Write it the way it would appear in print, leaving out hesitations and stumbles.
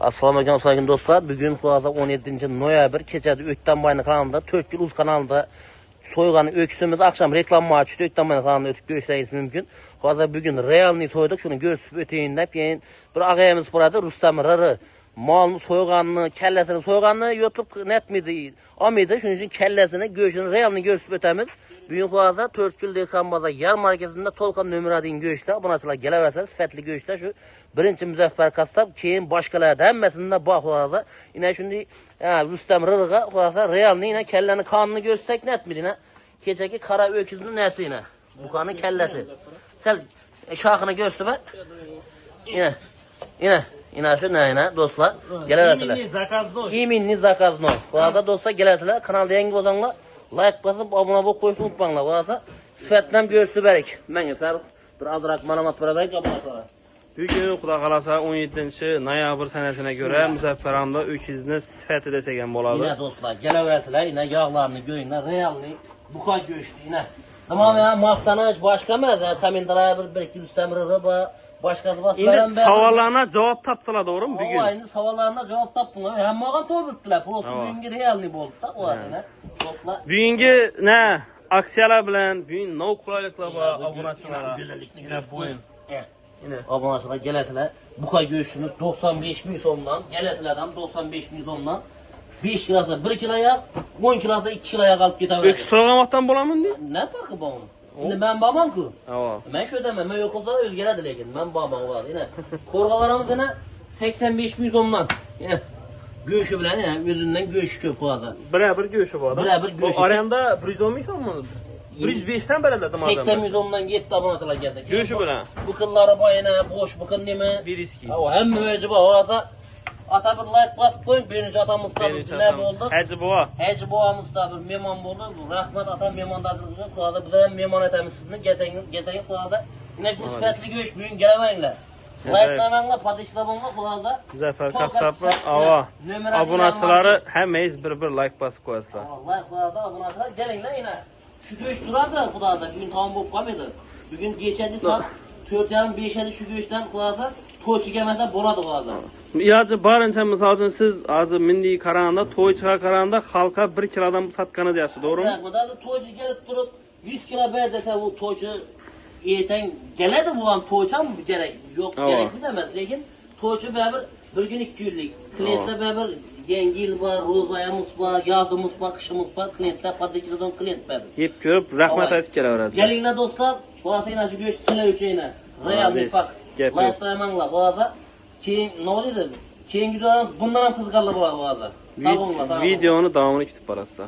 Assalamu alaikum dostlar. Bugün Kuaz'a 17. noyabr keçədə Öktenbayını kanalında, Türk Uz kanalında soyğanı öksümüz akşam reklam açtı. Öktenbayını kanalında ötüp görüşleriniz mümkün. Kuaz'a bugün realini soyduk. Şunu göğsüp öteğinden yani bir ağayımız burada Rustam Rarı malını soyğanını, kellesini soyğanını YouTube net miydi? O mıydı? Şunun için kellesini, göğsünü, realini göğsüp ötemiz. Bugün Kuaz'a Törtkül Dekanbaza yer marketinde Tolkan nömrədin göğüşlər, abunasılar gələvərsəl, sifətli göğüşlər şu birinci Müzəffər Kastab, keyin başqaları da həmməsində bax Kuaz'a. Yine şimdi Rüstəm Rırığa Kuaz'a realini yine kelleni kanını görsək netmir yine. Keçəki kara öküzünün nəsi yine. Bu kanın kellesi. Sen şahını görsün ben. Yine şu ne yine dostlar. Gələvərsələr. İminli zakaz noy. Kuaz'a dostlar gələvərsələr. Kanalda yangi bozanlar. Like basıp abone olup koysun unutmayınlar. Varsa sifətləm göğsü bərik. Mən Fərux bir azraq manamat verəbəyik abunasılar. Bugün Xuda qalasa 17 noyabr sənəsinə görə Müzəffəranda öküzünü sifəti desəgən boladı. Yine dostlar gələvərsələr yine yağlarını görünlər. Realni buka göçtü yine. Tamam ya maftanış başka mı? Tamindalaya bir Rüstəm Rırı başkası basılaran İndi savallarına cavab tapdılar doğru mu bugün? Aynı savallarına cavab tapdılar. Hem mağan doğrultdular. Prosto bugünkü realni boldu da o arada. Bugünkü ne? Aksiyalar bilen, bugün ne kolaylıklar var abunaçılara. Yine boyun. Yine abunasılar gələsilər. Buka göğsünü 95 bin somdan, gələsilərdən 95 bin somdan 5 kilosa 1 kilo yağ, 10 kilosa 2 kilo yağ alıp getə Öküz soğamaktan bulamın diye? Ne farkı bu? Şimdi ben babam ki. Ava. Ben şu demem, ben yok olsa özgələ diləkin. Ben babam var yine. Korgalarımız yine 85 bin somdan. Yine. Göğüşü bilen yine özünden göğüşü köp kuaza. Birebir göğüşü bu adam. Birebir göğüşü. O arayanda 110 bin son mu? 105'ten belirledim adamı. 80 bin somdan gitti abonasılar geldi. Göğüşü bilen. Bıkılları bayına boş bıkın değil mi? Bir riski. O hem müvecibe oğaza. Ata bir like basıp koyun. Birinci atamız da bir ne oldu? Hacı Boğa. Hacı Boğamız da bir meman oldu. Rahmet atam memandacılık için kuada bize hem meman etemiz sizin. Gezeyim kuada. Yine şimdi sifətli göğüş büyün gelemeynler. Like'larla patışlabanla kuada. Müzəffər Kasabın ava. Abunaçıları həməyiz bir like basıp koyasılar. Vallahi kuada abunaçılar gelinler yine. Şu göğüş durar da kuada. Bugün tamam bu kalmadı. Bugün geçerli saat 4:30-5'e şu göğüşten kuada. Toçu gelmezse boradı kuada. Yacı barınca misal üçün siz azı mindiği karanında, toy çığa karanında halka 1 kilodan satkanı deyəsi, doğru mu? Toçu gelip durup 100 kilo ver dese bu toçu erten geledi bu an toçan mı gerek? Yok gerek mi demez. Lakin toçu beraber bir gün 2 günlük. Klientle beraber yengil var, rozayamız var, yazımız var, kışımız var. Klientle padıkçıdan klient beraber. Hep görüp rahmet aytıp geleverəcək. Gelinle dostlar, bu arada yine şu göçsüne üçeyine. Real nifak. Like'layamanla bu arada. Ki ne oluyor? Keyin gidiyoruz bundan kızgarlı bu arada. Sağ olun. Videonun davamını kütüp barasında.